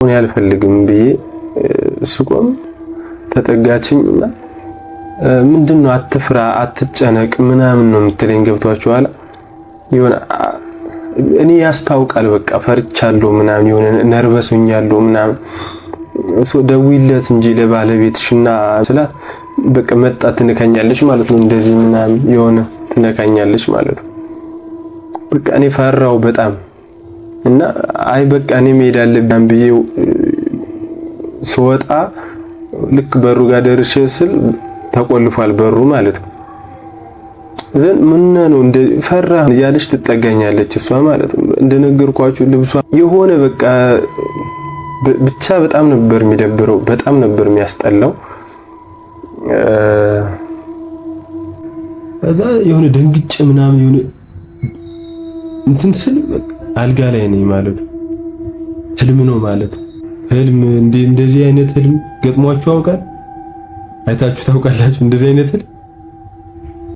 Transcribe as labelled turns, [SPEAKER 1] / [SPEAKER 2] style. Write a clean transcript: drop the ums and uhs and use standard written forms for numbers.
[SPEAKER 1] እኔ አልፈልግም ብዬ ስቆም ተጠጋችኝና ምንድነው አትፍራ አትጨነቅ ምናምን ነው የምትለኝ። ገብቷችኋል? የሆነ እኔ ያስታውቃል በቃ ፈርቻለሁ ምናምን የሆነ ነርቨስኛለሁ ምናምን ደውይለት እንጂ ለባለቤትሽና ስላት በቃ መጣ ትነካኛለች ማለት ነው። እንደዚህ ምናምን የሆነ ትነካኛለች ማለት ነው። በቃ እኔ ፈራው በጣም እና አይ በቃ እኔ መሄድ አለብኝ ብዬ ስወጣ ልክ በሩ ጋር ደርሼ ስል ተቆልፏል በሩ ማለት ነው። ዘን ምን ነው እንደ ፈራ እያለች ትጠጋኛለች እሷ ማለት ነው። እንደነገርኳችሁ ልብሷ የሆነ በቃ ብቻ በጣም ነበር የሚደብረው፣ በጣም ነበር የሚያስጠላው። እዛ የሆነ ደንግጬ ምናምን የሆነ እንትን ስል አልጋ ላይ ነኝ ማለት ህልም ነው ማለት ህልም። እንደዚህ አይነት ህልም ገጥሟችሁ ያውቃል? አይታችሁ ታውቃላችሁ እንደዚህ አይነት ህልም?